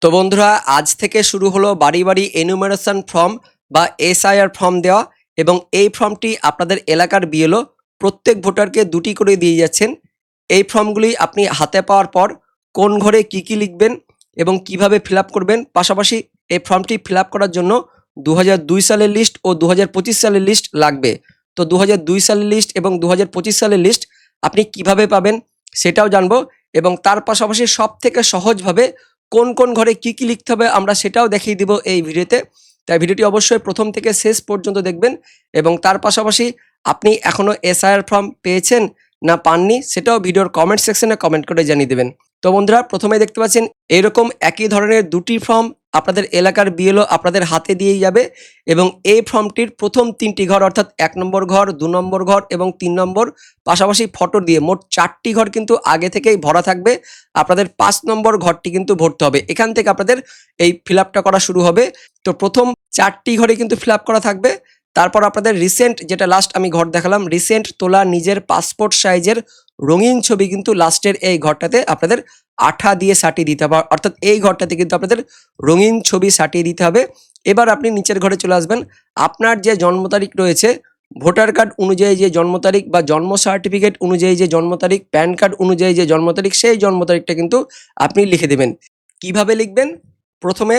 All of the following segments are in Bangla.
তো বন্ধুরা, আজ থেকে শুরু হলো বাড়ি বাড়ি এনুমারেশন ফর্ম বা এসআইআর ফর্ম দেওয়া। এবং এই ফর্মটি আপনাদের এলাকার বিএলও প্রত্যেক ভোটারকে দুটি করে দিয়ে যাচ্ছেন। এই ফর্মগুলি আপনি হাতে পাওয়ার পর কোন ঘরে কি কি লিখবেন এবং কিভাবে ফিল আপ করবেন, পাশাপাশি এই ফর্মটি ফিল আপ করার জন্য 2002 সালের লিস্ট ও 2025 সালের লিস্ট লাগবে। তো 2002 সালের লিস্ট এবং 2025 সালের লিস্ট আপনি কিভাবে পাবেন সেটাও জানবো, এবং তার পাশাপাশি সব থেকে সহজভাবে কোন কোন ঘরে কি কি লিখতে হবে আমরা সেটাও দেখিয়ে দিব এই ভিডিওতে। তাই ভিডিওটি অবশ্যই প্রথম থেকে শেষ পর্যন্ত দেখবেন, এবং তার পাশাপাশি আপনি এখনো এসআইআর ফর্ম পেয়েছেন না পাননি সেটাও ভিডিওর কমেন্ট সেকশনে কমেন্ট করে জানিয়ে দেবেন। তো বন্ধুরা, প্রথমে দেখতে পাচ্ছেন এরকম একই ধরনের দুটি ফর্ম আপনাদের এলাকার বিএলও আপনাদের হাতে দিয়ে যাবে, এবং এই ফর্মটির প্রথম 3টি ঘর অর্থাৎ 1 নম্বর ঘর, 2 নম্বর ঘর এবং 3 নম্বর পাশাপাশি ফটো দিয়ে মোট 4টি ঘর কিন্তু আগে থেকেই ভরা থাকবে। আপনাদের 5 নম্বর ঘরটি কিন্তু ভরতে হবে। এখান থেকে আপনাদের এই ফিল আপটা করা শুরু হবে। তো প্রথম 4টি ঘরে কিন্তু ফিল আপ করা থাকবে। তারপর আপনাদের রিসেন্ট, যেটা লাস্ট আমি ঘর দেখালাম, রিসেন্ট তোলা নিজের পাসপোর্ট সাইজের রঙিন ছবি কিন্তু লাস্টের এই ঘরটাতে আপনাদের আঠা দিয়ে সাটিয়ে দিতে হবে, অর্থাৎ এই ঘরটাতে কিন্তু আপনাদের রঙিন ছবি সাটিয়ে দিতে হবে। এবার আপনি নিচের ঘরে চলে আসবেন। আপনার যে জন্ম তারিখ রয়েছে, ভোটার কার্ড অনুযায়ী যে জন্ম তারিখ বা জন্ম সার্টিফিকেট অনুযায়ী যে জন্ম তারিখ, প্যান কার্ড অনুযায়ী যে জন্ম তারিখ, সেই জন্ম তারিখটা কিন্তু আপনি লিখে দেবেন। কিভাবে লিখবেন? প্রথমে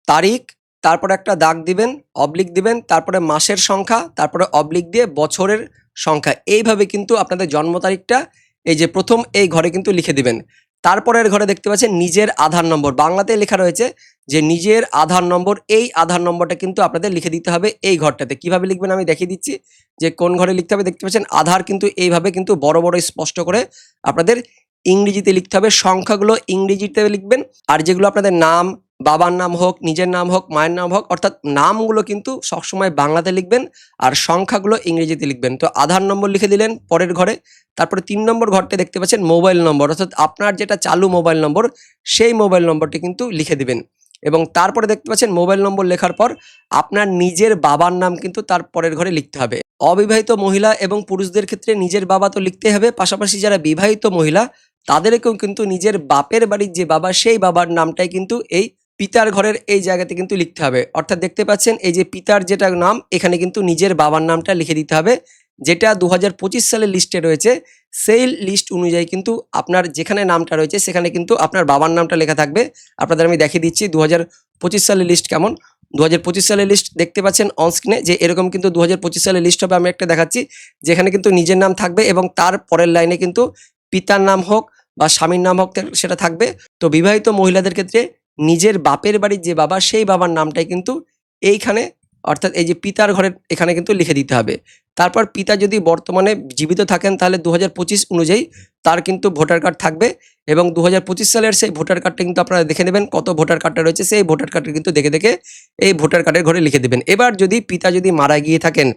তারিখ, তারপরে একটা দাগ দিবেন, অবলিক দিবেন, তারপরে মাসের সংখ্যা, তারপরে অবলিক দিয়ে বছরের সংখ্যা, এইভাবে কিন্তু আপনাদের জন্ম তারিখটা এই যে প্রথম এই ঘরে কিন্তু লিখে দিবেন। তারপরের ঘরে দেখতে পাচ্ছেন নিজের আধার নম্বর, বাংলাতে লেখা রয়েছে যে নিজের আধার নম্বর, এই আধার নম্বরটা কিন্তু আপনাদের লিখে দিতে হবে এই ঘরটাতে। কিভাবে লিখবেন আমি দেখিয়ে দিচ্ছি যে কোন ঘরে লিখতে হবে। দেখতে পাচ্ছেন আধার কিন্তু এইভাবে কিন্তু বড় বড় স্পষ্ট করে আপনাদের ইংরেজিতে লিখতে হবে। সংখ্যাগুলো ইংরেজিতে লিখবেন, আর যেগুলো আপনাদের নাম, বাবার নাম হোক, নিজের নাম হোক, মায়ের নাম হোক, অর্থাৎ নামগুলো কিন্তু সবসময় বাংলাতে লিখবেন আর সংখ্যাগুলো ইংরেজিতে লিখবেন। তো আধার নম্বর লিখে দিলেন পরের ঘরে। তারপরে 3 নম্বর ঘরটা দেখতে পাচ্ছেন মোবাইল নম্বর, অর্থাৎ আপনার যেটা চালু মোবাইল নম্বর সেই মোবাইল নম্বরটি কিন্তু লিখে দিবেন। এবং তারপরে দেখতে পাচ্ছেন মোবাইল নম্বর লেখার পর আপনার নিজের বাবার নাম কিন্তু তার পরের ঘরে লিখতে হবে। অবিবাহিত মহিলা এবং পুরুষদের ক্ষেত্রে নিজের বাবা তো লিখতে হবে, পাশাপাশি যারা বিবাহিত মহিলা তাদেরকেও কিন্তু নিজের বাপের বাড়ির যে বাবা সেই বাবার নামটাই কিন্তু এই পিতার ঘরের এই জায়গাতে কিন্তু লিখতে হবে। অর্থাৎ দেখতে পাচ্ছেন এই যে পিতার যেটা নাম, এখানে কিন্তু নিজের বাবার নামটা লিখে দিতে হবে, যেটা 2025 সালের লিস্টে রয়েছে। সেই লিস্ট অনুযায়ী কিন্তু আপনার যেখানে নামটা রয়েছে সেখানে কিন্তু আপনার বাবার নামটা লেখা থাকবে। আপনাদের আমি দেখিয়ে দিচ্ছি 2025 সালের লিস্ট কেমন। 2025 সালের লিস্ট দেখতে পাচ্ছেন অন স্ক্রিনে, যে এরকম কিন্তু 2025 সালের লিস্ট হবে। আমি একটা দেখাচ্ছি যেখানে কিন্তু নিজের নাম থাকবে এবং তার পরের লাইনে কিন্তু পিতার নাম হোক বা স্বামীর নাম হোক সেটা থাকবে। তো বিবাহিত মহিলাদের ক্ষেত্রে নিজের বাপের বাড়ির যে বাবা সেই বাবার নামটাই কিন্তু এইখানে, অর্থাৎ এই যে পিতার ঘরের এখানে কিন্তু লিখে দিতে হবে। তারপর পিতা যদি বর্তমানে জীবিত থাকেন তাহলে 2025 অনুযায়ী তার কিন্তু ভোটার কার্ড থাকবে, এবং 2025 সালের সেই ভোটার কার্ডটা কিন্তু আপনারা দেখে নেবেন কত ভোটার কার্ডটা রয়েছে, সেই ভোটার কার্ডটা কিন্তু দেখে দেখে এই ভোটার কার্ডের ঘরে লিখে দেবেন। এবার যদি পিতা যদি মারা গিয়ে থাকেন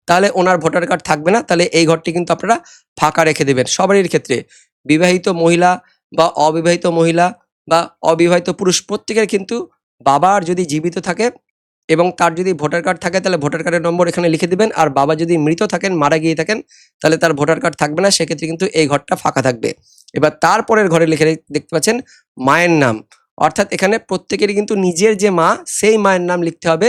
তাহলে ওনার ভোটার কার্ড থাকবে না, তাহলে এই ঘরটি কিন্তু আপনারা ফাঁকা রেখে দেবেন। সবারই ক্ষেত্রে বিবাহিত মহিলা বা অবিবাহিত মহিলা বা অবিবাহিত পুরুষ প্রত্যেকের কিন্তু বাবার যদি জীবিত থাকে এবং তার যদি ভোটার কার্ড থাকে তাহলে ভোটার কার্ডের নম্বর এখানে লিখে দিবেন, আর বাবা যদি মৃত থাকেন, মারা গিয়ে থাকেন, তাহলে তার ভোটার কার্ড থাকবে না, সেক্ষেত্রে কিন্তু এই ঘরটা ফাঁকা থাকবে। এবার তারপরের ঘরে লিখে দেখতে পাচ্ছেন মায়ের নাম, অর্থাৎ এখানে প্রত্যেকেরই কিন্তু নিজের যে মা সেই মায়ের নাম লিখতে হবে।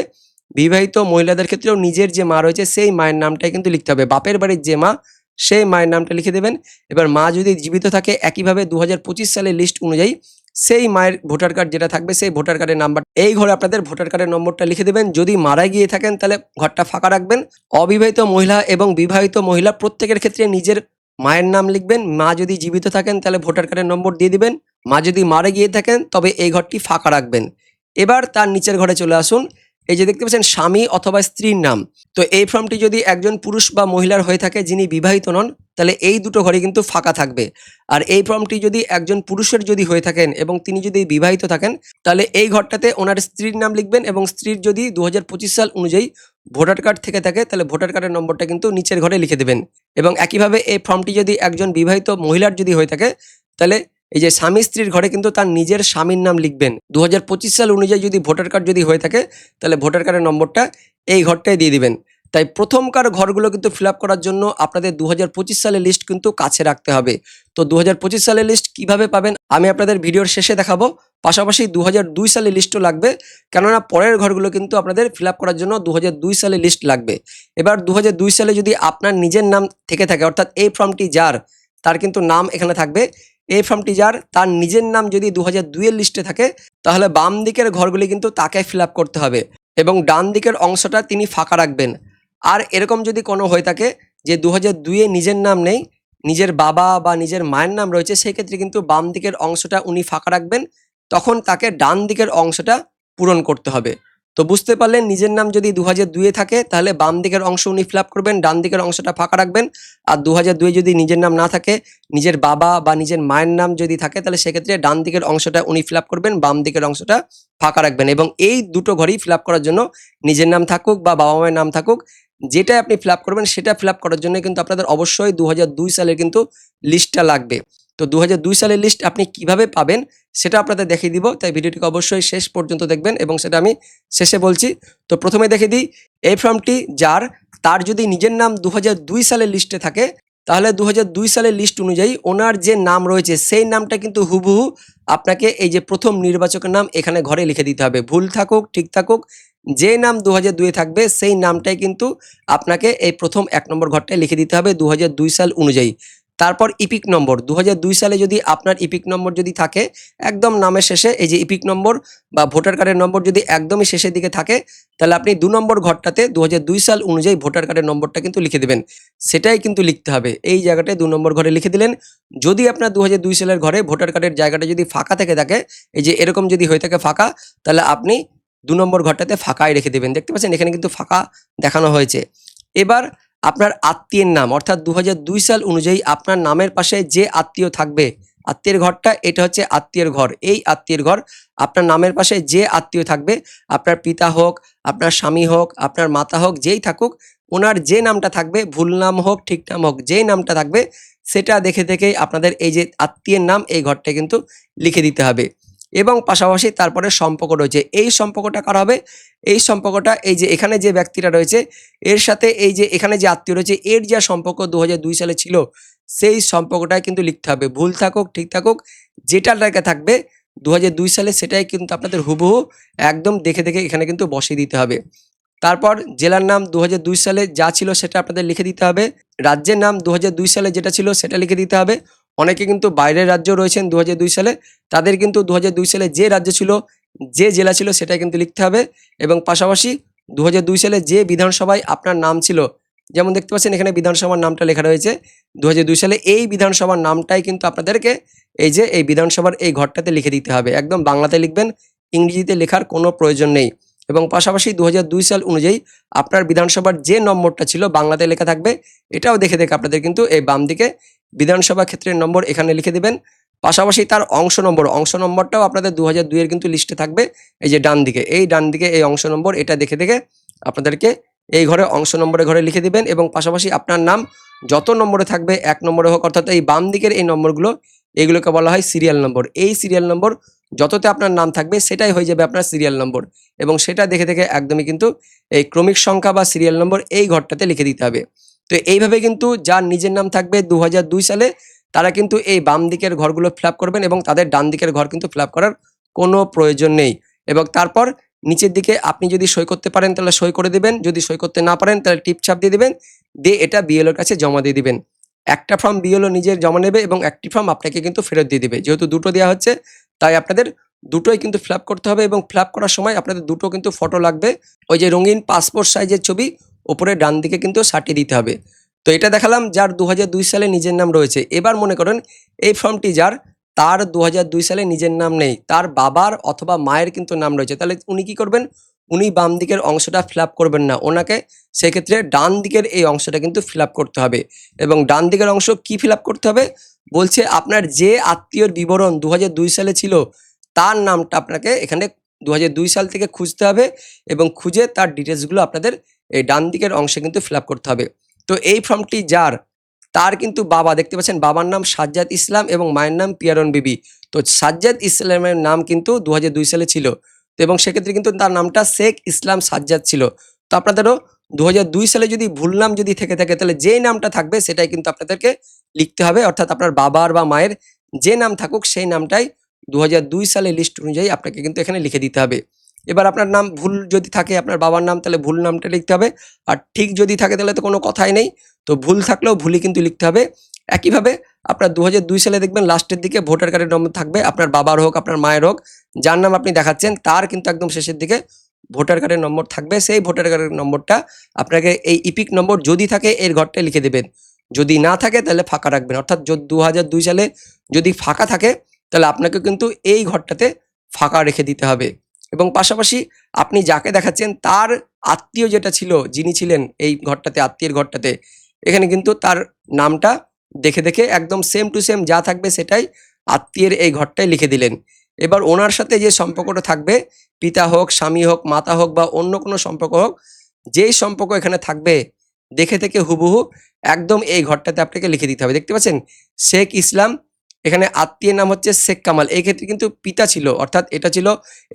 বিবাহিত মহিলাদের ক্ষেত্রেও নিজের যে মা রয়েছে সেই মায়ের নামটাই কিন্তু লিখতে হবে। বাপের বাড়ির যে মা সেই মায়ের নামটা লিখে দেবেন। এবার মা যদি জীবিত থাকে একইভাবে 2025 সালের লিস্ট অনুযায়ী সেই মায়ের ভোটার কার্ড যেটা থাকবে সেই ভোটার কার্ডের নাম্বার এই ঘরে আপনাদের ভোটার কার্ডের নম্বরটা লিখে দেবেন। যদি মারা গিয়ে থাকেন তাহলে ঘরটা ফাঁকা রাখবেন। অবিবাহিত মহিলা এবং বিবাহিত মহিলা প্রত্যেকের ক্ষেত্রে নিজের মায়ের নাম লিখবেন। মা যদি জীবিত থাকেন তাহলে ভোটার কার্ডের নম্বর দিয়ে দিবেন। মা যদি মারা গিয়ে থাকেন তবে এই ঘরটি ফাঁকা রাখবেন। এবার তার নিচের ঘরে চলে আসুন। এই যে দেখতে পাচ্ছেন স্বামী অথবা স্ত্রীর নাম। তো এই ফর্মটি যদি একজন পুরুষ বা মহিলার হয়ে থাকে যিনি বিবাহিত নন, তাহলে এই দুটো ঘরে কিন্তু ফাঁকা থাকবে। আর এই ফর্মটি যদি একজন পুরুষের যদি হয়ে থাকেন এবং তিনি যদি বিবাহিত থাকেন, তাহলে এই ঘরটাতে ওনার স্ত্রীর নাম লিখবেন, এবং স্ত্রীর যদি 2025 সাল অনুযায়ী ভোটার কার্ড থেকে থাকে তাহলে ভোটার কার্ডের নম্বরটা কিন্তু নিচের ঘরে লিখে দেবেন। এবং একইভাবে এই ফর্মটি যদি একজন বিবাহিত মহিলার যদি হয়ে থাকে তাহলে এই যে স্বামী স্ত্রীর ঘরে কিন্তু তার নিজের স্বামীর নাম লিখবেন। 2025 সাল অনুযায়ী যদি ভোটার কার্ড যদি হয়ে থাকে তাহলে ভোটার কার্ডের নম্বরটা এই ঘরটায় দিয়ে দিবেন। তাই প্রথমকার ঘরগুলো কিন্তু ফিল আপ করার জন্য আপনাদের 2025 সালের লিস্ট কিন্তু কাছে রাখতে হবে। তো 2025 সালের লিস্ট কিভাবে পাবেন আমি আপনাদের ভিডিওর শেষে দেখাবো। পাশাপাশি 2002 সালের লিস্টও লাগবে, কেননা পরের ঘরগুলো কিন্তু আপনাদের ফিল আপ করার জন্য 2002 সালের লিস্ট লাগবে। এবার 2002 সালে যদি আপনার নিজের নাম থেকে থাকে, অর্থাৎ এই ফর্মটি যার, তার কিন্তু নাম এখানে থাকবে। এই ফর্মটি যার, তার নিজের নাম যদি 2002 এর লিস্টে থাকে, তাহলে বাম দিকের ঘরগুলি কিন্তু তাকে ফিল আপ করতে হবে এবং ডান দিকের অংশটা তিনি ফাঁকা রাখবেন। আর এরকম যদি কোনো হয়ে থাকে যে 2002-এ নিজের নাম নেই, নিজের বাবা বা নিজের মায়ের নাম রয়েছে, সেক্ষেত্রে কিন্তু বাম দিকের অংশটা উনি ফাঁকা রাখবেন, তখন তাকে ডান দিকের অংশটা পূরণ করতে হবে। তো বুঝতে পারলেন, নিজের নাম যদি 2002-এ থাকে তাহলে বাম দিকের অংশ উনি ফিল আপ করবেন, ডান দিকের অংশটা ফাঁকা রাখবেন। আর 2002-এ যদি নিজের নাম না থাকে, নিজের বাবা বা নিজের মায়ের নাম যদি থাকে, তাহলে সেক্ষেত্রে ডান দিকের অংশটা উনি ফিল আপ করবেন, বাম দিকের অংশটা ফাঁকা রাখবেন। এবং এই দুটো ঘরই ফিল আপ করার জন্য, নিজের নাম থাকুক বা বাবা মায়ের নাম থাকুক, যেটা আপনি ফিল আপ করবেন সেটা ফিল আপ করার জন্য কিন্তু আপনাদের অবশ্যই 2002 সালের কিন্তু লিস্টটা লাগবে। তো 2002 সালের লিস্ট আপনি কিভাবে পাবেন সেটা আপনাদের দেখিয়ে দিব, তাই ভিডিওটিকে অবশ্যই শেষ পর্যন্ত দেখবেন এবং সেটা আমি শেষে বলছি। তো প্রথমে দেখে দিই, এই ফর্মটি যার, তার যদি নিজের নাম 2002 সালের লিস্টে থাকে, তাহলে 2002 সালের লিস্ট অনুযায়ী ওনার যে নাম রয়েছে সেই নামটা কিন্তু হুবহু আপনাকে এই যে প্রথম নির্বাচকের নাম এখানে ঘরে লিখে দিতে হবে। ভুল থাকুক ঠিক থাকুক, যে নাম 2002-এ থাকবে সেই নামটাই কিন্তু আপনাকে এই প্রথম 1 নম্বর ঘরটায় লিখে দিতে হবে 2002 সাল অনুযায়ী। তারপর ইপিক নম্বর, 2002 সালে যদি আপনার ইপিক নম্বর যদি থাকে একদম নামের শেষে, এই যে ইপিক নম্বর বা ভোটার কার্ডের নম্বর যদি একদমই শেষের দিকে থাকে, তাহলে আপনি 2 নম্বর ঘরটাতে 2002 সাল অনুযায়ী ভোটার কার্ডের নম্বরটা কিন্তু লিখে দেবেন। সেটাই কিন্তু লিখতে হবে, এই জায়গাটায় 2 নম্বর ঘরে লিখে দিলেন। যদি আপনার 2002 সালের ঘরে ভোটার কার্ডের জায়গাটা যদি ফাঁকা থেকে থাকে, এই যে এরকম যদি হয়ে থাকে ফাঁকা, তাহলে আপনি 2 নম্বর ঘরটাতে ফাঁকাই রেখে দেবেন। দেখতে পাচ্ছেন এখানে কিন্তু ফাঁকা দেখানো হয়েছে। এবার আপনার আত্মীয়ের নাম, অর্থাৎ 2002 সাল অনুযায়ী আপনার নামের পাশে যে আত্মীয় থাকবে, আত্মীয়ের ঘরটা এটা হচ্ছে আত্মীয়ের ঘর। এই আত্মীয়ের ঘর, আপনার নামের পাশে যে আত্মীয় থাকবে, আপনার পিতা হোক, আপনার স্বামী হোক, আপনার মাতা হোক, যেই থাকুক, ওনার যে নামটা থাকবে, ভুল নাম হোক ঠিক নাম হোক, যেই নামটা থাকবে সেটা দেখে দেখেই আপনাদের এই যে আত্মীয়ের নাম এই ঘরটা কিন্তু লিখে দিতে হবে। এবং পাশাপাশি তারপরে সম্পর্ক রয়েছে, এই সম্পর্কটা কার হবে, এই সম্পর্কটা এই যে এখানে যে ব্যক্তিটা রয়েছে এর সাথে এই যে এখানে যে আত্মীয় রয়েছে এর যা সম্পর্ক 2002 সালে ছিল সেই সম্পর্কটাই কিন্তু লিখতে হবে। ভুল থাকুক ঠিক থাকুক, যেটা লেখা থাকবে 2002 সালে সেটাই কিন্তু আপনাদের হুবহু একদম দেখে দেখে এখানে কিন্তু বসিয়ে দিতে হবে। তারপর জেলার নাম 2002 সালে যা ছিল সেটা আপনাদের লিখে দিতে হবে। রাজ্যের নাম 2002 সালে যেটা ছিল সেটা লিখে দিতে হবে। অনেকে কিন্তু বাইরের রাজ্য রয়েছেন 2002 সালে, তাদের কিন্তু 2002 সালে যে রাজ্য ছিল, যে জেলা ছিল সেটা কিন্তু লিখতে হবে। এবং পাশাপাশি 2002 সালে যে বিধানসভায় আপনার নাম ছিল, যেমন দেখতে পাচ্ছেন এখানে বিধানসভার নামটা লেখা রয়েছে 2002 সালে, এই বিধানসভার নামটাই কিন্তু আপনাদেরকে এই যে এই বিধানসভার এই ঘরটাতে লিখে দিতে হবে। একদম বাংলাতে লিখবেন, ইংরেজিতে লেখার কোনো প্রয়োজন নেই। এবং পাশাপাশি 2002 সাল অনুযায়ী আপনার বিধানসভার যে নম্বরটা ছিল বাংলাতে লেখা থাকবে, এটাও দেখে দেখে আপনাদের কিন্তু এই বাম দিকে বিধানসভা ক্ষেত্রের নম্বর এখানে লিখে দেবেন। পাশাপাশি তার অংশ নম্বরটাও আপনাদের 2002 এর কিন্তু লিস্টে থাকবে, এই যে ডান দিকে, এই ডান দিকে এই অংশ নম্বর, এটা দেখে দেখে আপনাদেরকে এই ঘরে অংশ নম্বরে ঘরে লিখে দিবেন। এবং পাশাপাশি আপনার নাম যত নম্বরে থাকবে 1 নম্বরে হোক, অর্থাৎ এই বাম দিকের এই নম্বরগুলো, এগুলোকে বলা হয় সিরিয়াল নম্বর। এই সিরিয়াল নম্বর যততে আপনার নাম থাকবে সেটাই হয়ে যাবে আপনার সিরিয়াল নম্বর। এবং সেটা দেখে দেখে একদমই কিন্তু এই ক্রমিক সংখ্যা বা সিরিয়াল নম্বর এই ঘরটাতে লিখে দিতে হবে। তো এইভাবে কিন্তু যার নিজের নাম থাকবে 2002 সালে, তারা কিন্তু এই বাম দিকের ঘরগুলো ফিল আপ করবেন এবং তাদের ডান দিকের ঘর কিন্তু ফিল আপ করার কোনো প্রয়োজন নেই। এবং তারপর নিচের দিকে আপনি যদি সই করতে পারেন তাহলে সই করে দেবেন, যদি সই করতে না পারেন তাহলে টিপছাপ দিয়ে দেবেন, দিয়ে এটা বিএলওর কাছে জমা দিয়ে দিবেন। একটা ফর্ম বিএলও নিজের জমা নেবে এবং একটি ফর্ম আপনাকে কিন্তু ফেরত দিয়ে দিবে। যেহেতু দুটো দেওয়া হচ্ছে তাই আপনাদের দুটোই কিন্তু ফিল আপ করতে হবে। এবং ফিল আপ করার সময় আপনাদের দুটো কিন্তু ফটো লাগবে, ওই যে রঙিন পাসপোর্ট সাইজের ছবি ওপরে ডান দিকে কিন্তু সাটিয়ে দিতে হবে। তো এটা দেখালাম যার 2002 সালে নিজের নাম রয়েছে। এবার মনে করেন এই ফর্মটি যার, তার 2002 সালে নিজের নাম নেই, তার বাবার অথবা মায়ের কিন্তু নাম রয়েছে, তাহলে উনি কি করবেন, উনি বাম দিকের অংশটা ফিল আপ করবেন না, ওনাকে সেক্ষেত্রে ডান দিকের এই অংশটা কিন্তু ফিল আপ করতে হবে। এবং ডান দিকের অংশ কি ফিল আপ করতে হবে বলছে, আপনার যে আত্মীয়র বিবরণ 2002 সালে ছিল তার নামটা আপনাকে এখানে 2002 সাল থেকে খুঁজতে হবে এবং খুঁজে তার ডিটেলসগুলো আপনাদের এই ডান দিকের অংশে কিন্তু ফিল আপ করতে হবে। তো এই ফর্মটি যার, তার কিন্তু বাবা, দেখতে পাচ্ছেন বাবার নাম সাজ্জাদ ইসলাম এবং মায়ের নাম পিয়ারন বিবি। তো সাজ্জাদ ইসলামের নাম কিন্তু 2002 সালে ছিল, তো এবং সেক্ষেত্রে কিন্তু তার নামটা শেখ ইসলাম সাজ্জাদ ছিল। তো আপনাদেরও 2002 সালে যদি ভুল নাম যদি থেকে থাকে তাহলে যেই নামটা থাকবে সেটাই কিন্তু আপনাদেরকে লিখতে হবে, অর্থাৎ আপনার বাবার বা মায়ের যে নাম থাকুক সেই নামটাই 2002 সালে লিস্ট অনুযায়ী আপনাকে কিন্তু এখানে লিখে দিতে হবে। এবার আপনার নাম ভুল যদি থাকে আপনার বাবার নাম, তাহলে ভুল নামটা লিখতে হবে, আর ঠিক যদি থাকে তাহলে তো কোনো কথাই নেই, তো ভুল থাকলেও ভুলই কিন্তু লিখতে হবে। একইভাবে আপনার 2002 সালে দেখবেন লাস্টের দিকে ভোটার কার্ডের নম্বর থাকবে, আপনার বাবার হোক আপনার মায়ের হোক, যার নাম আপনি দেখাচ্ছেন তার কিন্তু একদম শেষের দিকে ভোটার কার্ডের নম্বর থাকবে। সেই ভোটার কার্ডের নম্বরটা আপনাকে এই ইপিক নম্বর যদি থাকে এর ঘরটায় লিখে দেবেন, যদি না থাকে তাহলে ফাঁকা রাখবেন। অর্থাৎ 2002 সালে যদি ফাঁকা থাকে তাহলে আপনাকে কিন্তু এই ঘরটাতে ফাঁকা রেখে দিতে হবে। এবং পাশাপাশি আপনি যাকে দেখাচ্ছেন তার আত্মীয় যেটা ছিল, যিনি ছিলেন এই ঘরটাতে, আত্মীয়ের ঘরটাতে, এখানে কিন্তু তার নামটা দেখে দেখে একদম সেম টু সেম যা থাকবে সেটাই আত্মীয়ের এই ঘরটায় লিখে দিলেন। এবার ওনার সাথে যে সম্পর্কটা থাকবে, পিতা হোক, স্বামী হোক, মাতা হোক বা অন্য কোনো সম্পর্ক হোক, যেই সম্পর্ক এখানে থাকবে দেখে থেকে হুবহু একদম এই ঘরটাতে আপনাকে লিখে দিতে হবে। দেখতে পাচ্ছেন শেখ ইসলাম, এখানে আত্মীয়ের নাম হচ্ছে শেখ কামাল, এই ক্ষেত্রে কিন্তু পিতা ছিল, অর্থাৎ এটা ছিল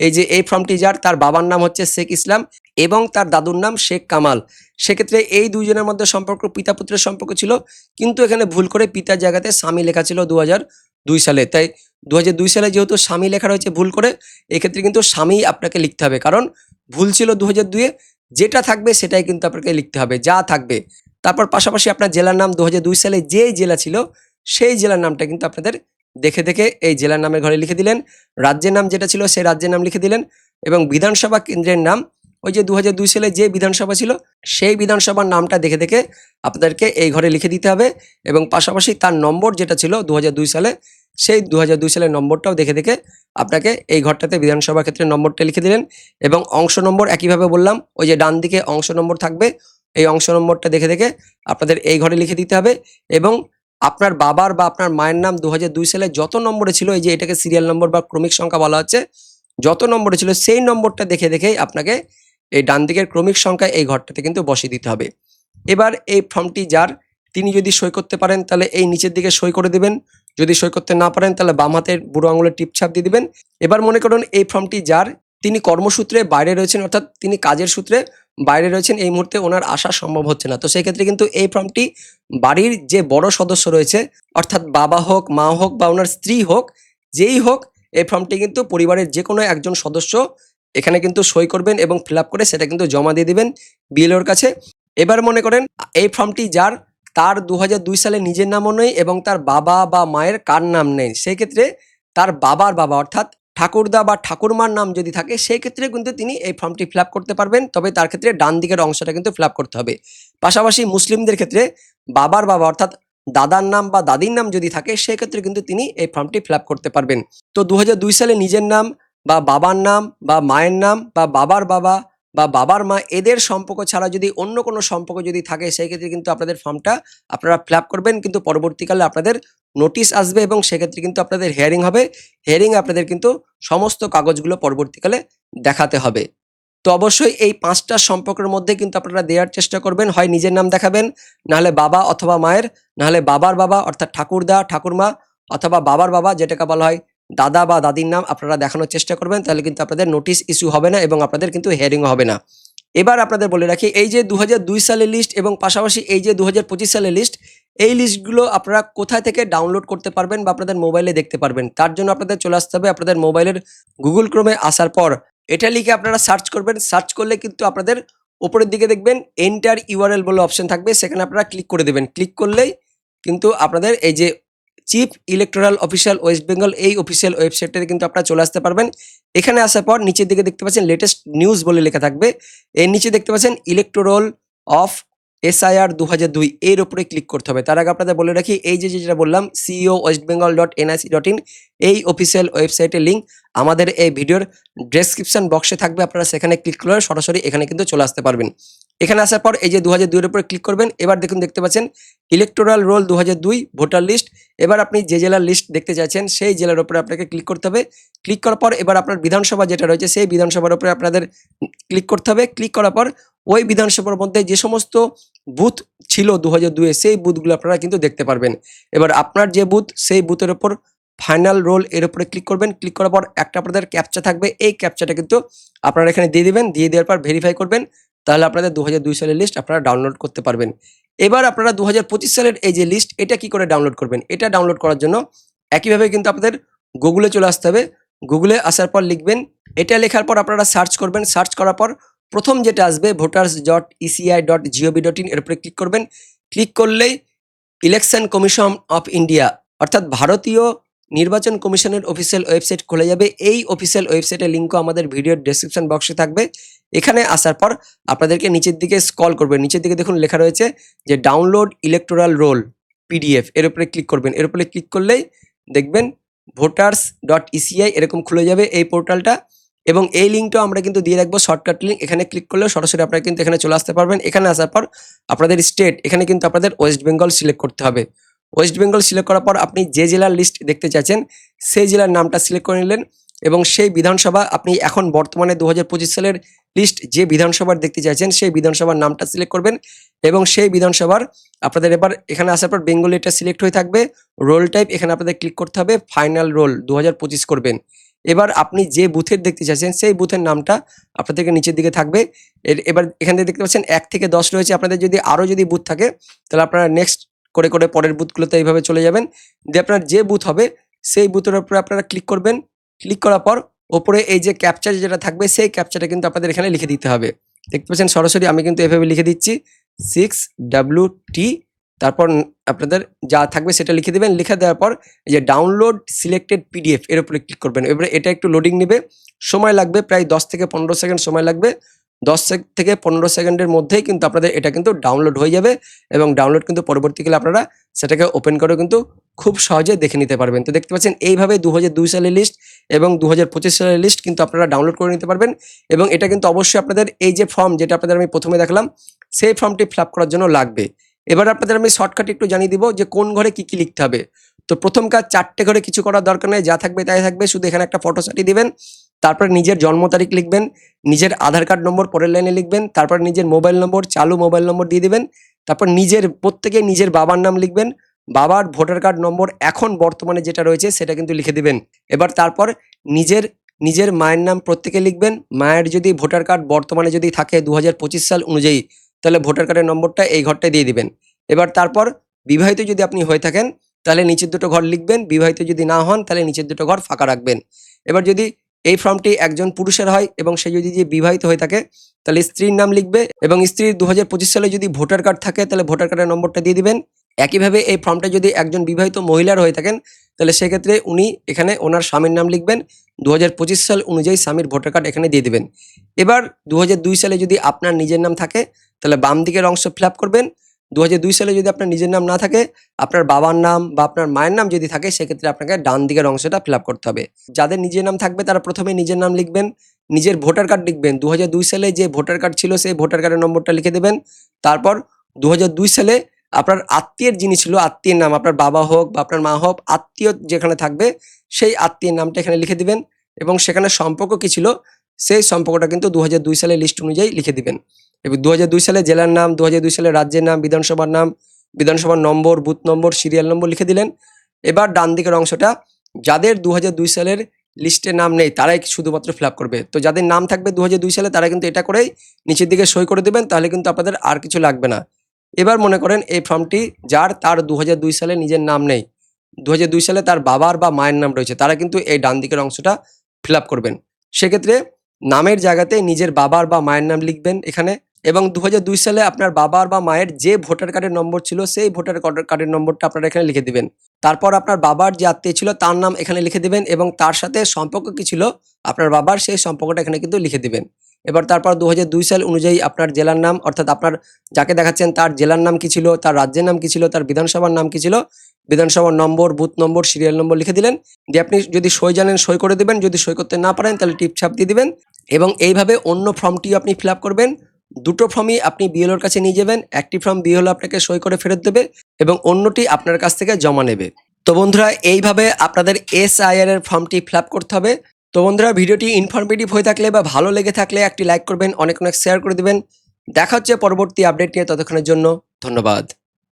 এই যে এই ফর্মটি যার, তার বাবার নাম হচ্ছে শেখ ইসলাম এবং তার দাদুর নাম শেখ কামাল। সেক্ষেত্রে এই দুইজনের মধ্যে সম্পর্ক পিতা পুত্রের সম্পর্ক ছিল, কিন্তু এখানে ভুল করে পিতার জায়গাতে স্বামী লেখা ছিল 2002 সালে। তাই 2002 সালে যেহেতু স্বামী লেখা রয়েছে ভুল করে, এক্ষেত্রে কিন্তু স্বামী আপনাকে লিখতে হবে, কারণ ভুল ছিল 2002-এ, যেটা থাকবে সেটাই কিন্তু আপনাকে লিখতে হবে, যা থাকবে। তারপর পাশাপাশি আপনার জেলার নাম 2002 সালে যে জেলা ছিল সেই জেলার নামটা কিন্তু আপনাদের দেখে দেখে এই জেলার নামের ঘরে লিখে দিলেন। রাজ্যের নাম যেটা ছিল সেই রাজ্যের নাম লিখে দিলেন, এবং বিধানসভা কেন্দ্রের নাম ওই যে 2002 সালে যে বিধানসভা ছিল সেই বিধানসভার নামটা দেখে দেখে আপনাদেরকে এই ঘরে লিখে দিতে হবে। এবং পাশাপাশি তার নম্বর যেটা ছিল 2002 সালে, সেই 2002 সালের নম্বরটাও দেখে দেখে আপনাকে এই ঘরটাতে বিধানসভা ক্ষেত্রের নম্বরটা লিখে দিলেন। এবং অংশ নম্বর একইভাবে বললাম, ওই যে ডান দিকে অংশ নম্বর থাকবে, এই অংশ নম্বরটা দেখে দেখে আপনাদের এই ঘরে লিখে দিতে হবে। এবং আপনার বাবার বা আপনার মায়ের নাম 2002 সালে যত নম্বরে ছিল, এই যে এটাকে সিরিয়াল নম্বর বা ক্রমিক সংখ্যা বলা হচ্ছে, যত নম্বরে ছিল সেই নম্বরটা দেখে দেখেই আপনাকে এই ডান দিকের ক্রমিক সংখ্যা এই ঘরটাতে কিন্তু বসিয়ে দিতে হবে। এবার এই ফর্মটি যার, তিনি যদি সই করতে পারেন তাহলে এই নিচের দিকে সই করে দিবেন, যদি সই করতে না পারেন তাহলে বাম হাতের বুড়ো আঙুলের টিপছাপ দিয়ে দিবেন। এবার মনে করুন এই ফর্মটি যার, তিনি কর্মসূত্রে বাইরে রয়েছেন, অর্থাৎ তিনি কাজের সূত্রে বাইরে রয়েছেন, এই মুহূর্তে ওনার আসা সম্ভব হচ্ছে না, তো সেই ক্ষেত্রে কিন্তু এই ফর্মটি বাড়ির যে বড় সদস্য রয়েছে, অর্থাৎ বাবা হোক, মা হোক বা ওনার স্ত্রী হোক, যেই হোক, এই ফর্মটি কিন্তু পরিবারের যে কোনো একজন সদস্য এখানে কিন্তু সই করবেন এবং ফিল আপ করে সেটা কিন্তু জমা দিয়ে দিবেন বিএলওর কাছে। এবার মনে করেন এই ফর্মটি যার, তার 2002 সালে নিজের নামও নেই এবং তার বাবা বা মায়ের কার নাম নেই, সেই ক্ষেত্রে তার বাবার বাবা অর্থাৎ ঠাকুরদা বা ঠাকুরমার নাম যদি থাকে সেই ক্ষেত্রে কিন্তু তিনি এই ফর্মটি ফিল আপ করতে পারবেন, তবে তার ক্ষেত্রে ডান দিকের অংশটা কিন্তু ফিল আপ করতে হবে। পাশাপাশি মুসলিমদের ক্ষেত্রে বাবার বাবা অর্থাৎ দাদার নাম বা দাদির নাম যদি থাকে সেক্ষেত্রে কিন্তু তিনি এই ফর্মটি ফিল আপ করতে পারবেন। তো 2002 সালে নিজের নাম বা বাবার নাম বা মায়ের নাম বা বাবার বাবা বা বাবার মা, এদের সম্পর্ক ছাড়া যদি অন্য কোনো সম্পর্ক যদি থাকে সেই ক্ষেত্রে কিন্তু আপনাদের ফর্মটা আপনারা ফিল আপ করবেন, কিন্তু পরবর্তীকালে আপনাদের নোটিশ আসবে এবং সেক্ষেত্রে কিন্তু আপনাদের হিয়ারিং হবে। হিয়ারিং আপনাদের কিন্তু সমস্ত কাগজগুলো পরবর্তীকালে দেখাতে হবে। তো অবশ্যই এই 5টা সম্পর্কের মধ্যে কিন্তু আপনারা দেওয়ার চেষ্টা করবেন, হয় নিজের নাম দেখাবেন, নাহলে বাবা অথবা মায়ের, নাহলে বাবার বাবা অর্থাৎ ঠাকুরদা ঠাকুরমা, অথবা বাবার বাবা যেটাকে বলা হয় দাদা বা দাদির নাম আপনারা দেখানোর চেষ্টা করবেন, তাহলে কিন্তু আপনাদের নোটিশ ইস্যু হবে না এবং আপনাদের কিন্তু হিয়ারিংও হবে না। এবার আপনাদের বলে রাখি, এই যে 2002 সালের লিস্ট এবং পাশাপাশি এই যে 2025 সালের লিস্ট, এই লিস্টগুলো আপনারা কোথা থেকে ডাউনলোড করতে পারবেন বা আপনাদের মোবাইলে দেখতে পারবেন, তার জন্য আপনাদের চলে আসতে হবে আপনাদের মোবাইলের গুগল ক্রোমে আসার পর এটা লিখে আপনারা সার্চ করবেন। সার্চ করলে কিন্তু আপনাদের উপরের দিকে দেখবেন এন্টার ইউআরএল বলে অপশন থাকবে, সেখানে আপনারা ক্লিক করে দেবেন। ক্লিক করলেই কিন্তু আপনাদের এই যে chief electoral official West Bengal এই অফিসিয়াল ওয়েবসাইটটাতে কিন্তু আপনারা চলে আসতে পারবেন। এখানে আসার পর নিচের দিকে দেখতে পাচ্ছেন লেটেস্ট নিউজ বলে লেখা থাকবে, এর নিচে দেখতে পাচ্ছেন ইলেকটোরাল অফ SIR 2002, এর উপরে ক্লিক করতে হবে। তার আগে আপনাদের বলে রাখি, এই যে যেটা বললাম ceo.westbengal.nic.in এই অফিসিয়াল ওয়েবসাইটের লিঙ্ক আমাদের এই ভিডিওর ডেসক্রিপশন বক্সে থাকবে, আপনারা সেখানে ক্লিক করে সরাসরি এখানে কিন্তু চলে আসতে পারবেন। এখানে আসার পর এই যে 2002 এর উপরে ক্লিক করবেন। এবার দেখুন দেখতে পাচ্ছেন ইলেকটোরাল রোল 2002 ভোটার লিস্ট। এবার আপনি যে জেলার লিস্ট দেখতে চাইছেন সেই জেলার উপরে আপনাকে ক্লিক করতে হবে। ক্লিক করার পর এবার আপনার বিধানসভা যেটা রয়েছে সেই বিধানসভার উপরে আপনাদের ক্লিক করতে হবে। ক্লিক করার পর ওই বিধানসভার মধ্যে যে সমস্ত বুথ ছিল 2002-এ সেই বুথগুলো আপনারা কিন্তু দেখতে পারবেন। এবার আপনার যে বুথ সেই বুথের উপর ফাইনাল রোল এর উপরে ক্লিক করবেন। ক্লিক করার পর একটা আপনাদের ক্যাপচা থাকবে, এই ক্যাপচাটা কিন্তু আপনারা এখানে দিয়ে দিবেন। দিয়ে দেওয়ার পর ভেরিফাই করবেন, তাহলে আপনাদের 2002 সালের লিস্ট আপনারা ডাউনলোড করতে পারবেন। এবার আপনারা 2025 সালের এই যে লিস্ট, এটা কি করে ডাউনলোড করবেন? এটা ডাউনলোড করার জন্য একইভাবে কিন্তু আপনাদের গুগলে চলে আসতে হবে। গুগলে আসার পর লিখবেন, এটা লেখার পর আপনারা সার্চ করবেন। সার্চ করার পর প্রথম যেটা আসবে voters.eci.gov.in, এর উপরে ক্লিক করবেন। ক্লিক করলেই ইলেকশন কমিশন অফ ইন্ডিয়া অর্থাৎ ভারতীয় নির্বাচন কমিশনের অফিসিয়াল ওয়েবসাইট খুলে যাবে। এই অফিসিয়াল ওয়েবসাইটের লিঙ্কও আমাদের ভিডিওর ডেসক্রিপশন বক্সে থাকবে। এখানে আসার পর আপনাদেরকে নিচের দিকে স্ক্রল করবেন। নিচের দিকে দেখুন লেখা রয়েছে যে ডাউনলোড ইলেকটোরাল রোল পিডিএফ, এর উপরে ক্লিক করবেন। এর উপরে ক্লিক করলেই দেখবেন voters.eci এরকম খুলে যাবে এই পোর্টালটা, এবং এই লিঙ্কটাও আমরা কিন্তু দিয়ে রাখবো শর্টকাট লিঙ্ক। এখানে ক্লিক করলেও সরাসরি আপনারা কিন্তু এখানে চলে আসতে পারবেন। এখানে আসার পর আপনাদের স্টেট, এখানে কিন্তু আপনাদের ওয়েস্ট বেঙ্গল সিলেক্ট করতে হবে। ওয়েস্ট বেঙ্গল সিলেক্ট করার পর আপনি যে জেলার লিস্ট দেখতে চাচ্ছেন সেই জেলার নামটা সিলেক্ট করে নিলেন, এবং সেই বিধানসভা আপনি এখন বর্তমানে 2025 সালের লিস্ট যে বিধানসভার দেখতে চাইছেন সেই বিধানসভার নামটা সিলেক্ট করবেন, এবং সেই বিধানসভার আপনাদের এবার এখানে আসার পর বেঙ্গলি এটা সিলেক্ট হয়ে থাকবে। রোল টাইপ এখানে আপনাদের ক্লিক করতে হবে, ফাইনাল রোল 2025 করবেন। এবার আপনি যে বুথের দেখতে চাইছেন সেই বুথের নামটা আপনাদেরকে নিচের দিকে থাকবে। এবার এখান থেকে দেখতে পাচ্ছেন 1 থেকে 10 রয়েছে। আপনাদের যদি আরও যদি বুথ থাকে তাহলে আপনারা নেক্সট করে করে পরের বুথগুলোতে এইভাবে চলে যাবেন। দিয়ে আপনার যে বুথ হবে সেই বুথের উপরে আপনারা ক্লিক করবেন। ক্লিক করার পর ওপরে এই যে ক্যাপচা যেটা থাকবে সেই ক্যাপচাটা কিন্তু আপনাদের এখানে লিখে দিতে হবে। দেখতে পাচ্ছেন সরাসরি আমি কিন্তু এভাবে লিখে দিচ্ছি 6WT, তারপর আপনাদের যা থাকবে সেটা লিখে দেবেন। লিখে দেওয়ার পর এই যে ডাউনলোড সিলেক্টেড পিডিএফ এর উপরে ক্লিক করবেন। এবারে এটা একটু লোডিং নেবে, সময় লাগবে প্রায় 10 থেকে 15 সেকেন্ড সময় লাগবে। 10 থেকে 15 সেকেন্ডের মধ্যেই কিন্তু আপনাদের এটা কিন্তু ডাউনলোড হয়ে যাবে, এবং ডাউনলোড কিন্তু পরবর্তীকালে আপনারা সেটাকে ওপেন করে কিন্তু খুব সহজে দেখে নিতে পারবেন। তো দেখতে পাচ্ছেন এইভাবে 2002 সালের লিস্ট এবং 2025 সালের লিস্ট কিন্তু আপনারা ডাউনলোড করে নিতে পারবেন। এবং এটা কিন্তু অবশ্যই আপনাদের এই যে ফর্ম যেটা আপনাদের আমি প্রথমে দেখালাম সেই ফর্মটি ফিল আপ করার জন্য লাগবে। এবার আপনাদের আমি শর্টকাট একটু জানিয়ে দিব যে কোন ঘরে কি কি লিখতে হবে। তো প্রথম কাজ, 4টে ঘরে কিছু করার দরকার নেই, যা থাকবে তাই থাকবে। শুধু এখানে একটা ফটো সাটিয়ে দিবেন, তারপরে নিজের জন্ম তারিখ লিখবেন, নিজের আধার কার্ড নম্বর পরের লাইনে লিখবেন, তারপর নিজের মোবাইল নম্বর, চালু মোবাইল নম্বর দিয়ে দিবেন, তারপর প্রত্যেকে নিজের বাবার নাম লিখবেন, বাবার ভোটার কার্ড নম্বর এখন বর্তমানে যেটা রয়েছে সেটা কিন্তু লিখে দিবেন। এবার তারপর নিজের মায়ের নাম প্রত্যেকে লিখবেন। মায়ের যদি ভোটার কার্ড বর্তমানে যদি থাকে 2025 সাল অনুযায়ী, তাহলে ভোটার কার্ডের নম্বরটা এই ঘরটায় দিয়ে দিবেন। এবার তারপর বিবাহিত যদি আপনি হয়ে থাকেন তাহলে নিচের দুটো ঘর লিখবেন, বিবাহিত যদি না হন তাহলে নিচের দুটো ঘর ফাঁকা রাখবেন। এবার যদি এই ফর্মটি একজন পুরুষের হয় এবং সে যদি বিবাহিত হয়ে থাকে তাহলে স্ত্রীর নাম লিখবে, এবং স্ত্রীর 2025 সালে যদি ভোটার কার্ড থাকে তাহলে ভোটার কার্ডের নম্বরটা দিয়ে দিবেন। একইভাবে এই ফর্মটা যদি একজন বিবাহিত মহিলার হয়ে থাকেন তাহলে সেক্ষেত্রে উনি এখানে ওনার স্বামীর নাম লিখবেন, 2025 সাল অনুযায়ী স্বামীর ভোটার কার্ড এখানে দিয়ে দিবেন। এবার 2002 সালে যদি আপনার নিজের নাম থাকে তাহলে বাম দিকের অংশ ফিল আপ করবেন। 2002 সালে যদি আপনার নিজের নাম না থাকে, আপনার বাবার নাম বা আপনার মায়ের নাম যদি থাকে সেক্ষেত্রে আপনাকে ডান দিকের অংশটা ফিল আপ করতে হবে। যাদের নিজের নাম থাকবে তারা প্রথমে নিজের নাম লিখবেন, নিজের ভোটার কার্ড লিখবেন। 2002 সালে যে ভোটার কার্ড ছিল সেই ভোটার কার্ডের নম্বরটা লিখে দেবেন। তারপর 2002 সালে আপনার আত্মীয়ের যিনি ছিল, আত্মীয়ের নাম আপনার বাবা হোক বা আপনার মা হোক, আত্মীয় যেখানে থাকবে সেই আত্মীয়ের নামটা এখানে লিখে দিবেন, এবং সেখানে সম্পর্ক কি ছিল সেই সম্পর্কটা কিন্তু 2002 সালের লিস্ট অনুযায়ী লিখে দিবেন। এবার 2002 সালে জেলার নাম, 2002 সালে রাজ্যের নাম, বিধানসভার নাম, বিধানসভার নম্বর, বুথ নম্বর, সিরিয়াল নম্বর লিখে দিলেন। এবার ডান দিকের অংশটা যাদের 2002 সালের লিস্টে নাম নেই তারাই শুধুমাত্র ফিল আপ করবে। তো যাদের নাম থাকবে 2002 সালে তারা কিন্তু এটা করেই নিচের দিকে সই করে দেবেন, তাহলে কিন্তু আপনাদের আর কিছু লাগবে না। এবার মনে করেন এই ফর্মটি তার 2002 সালে নিজের নাম নেই, 2002 সালে তার বাবার বা মায়ের নাম রয়েছে, তারা কিন্তু এই ডান দিকের অংশটা ফিল আপ করবেন। সেক্ষেত্রে নামের জায়গাতে নিজের বাবার বা মায়ের নাম লিখবেন এখানে, এবং 2002 সালে আপনার বাবার বা মায়ের যে ভোটার কার্ডের নম্বর ছিল সেই ভোটার কার্ডের নম্বরটা আপনারা এখানে লিখে দিবেন। তারপর আপনার বাবার যে আত্মীয় ছিল তার নাম এখানে লিখে দিবেন, এবং তার সাথে সম্পর্ক কি ছিল আপনার বাবার সেই সম্পর্কটা এখানে কিন্তু লিখে দিবেন। এবার তারপর 2002 সাল অনুযায়ী আপনার জেলার নাম, অর্থাৎ আপনার যাকে দেখাচ্ছেন তার জেলার নাম কি ছিল, তার রাজ্যের নাম কি ছিল, তার বিধানসভার নাম কি ছিল, বিধানসভার নম্বর, বুথ নম্বর, সিরিয়াল নম্বর লিখে দিলেন। দিয়ে আপনি যদি সই জানেন সই করে দেবেন, যদি সই করতে না পারেন তাহলে টিপছাপ দিয়ে দিবেন। এবং এইভাবে অন্য ফর্মটিও আপনি ফিল আপ করবেন। দুটো ফর্মই আপনি বিএলওর কাছে নিয়ে যাবেন। একটি ফর্ম বিএলও আপনাকে সই করে ফেরত দেবে এবং অন্যটি আপনার কাছ থেকে জমা নেবে। তো বন্ধুরা, এইভাবে আপনাদের এসআইআর এর ফর্মটি ফিল আপ করতে হবে। তো বন্ধুরা, ভিডিওটি ইনফরমেটিভ হয়ে থাকলে বা ভালো লেগে থাকলে একটি লাইক করবেন, অনেক শেয়ার করে দেবেন। দেখা হচ্ছে পরবর্তী আপডেট নিয়ে, ততক্ষণের জন্য ধন্যবাদ।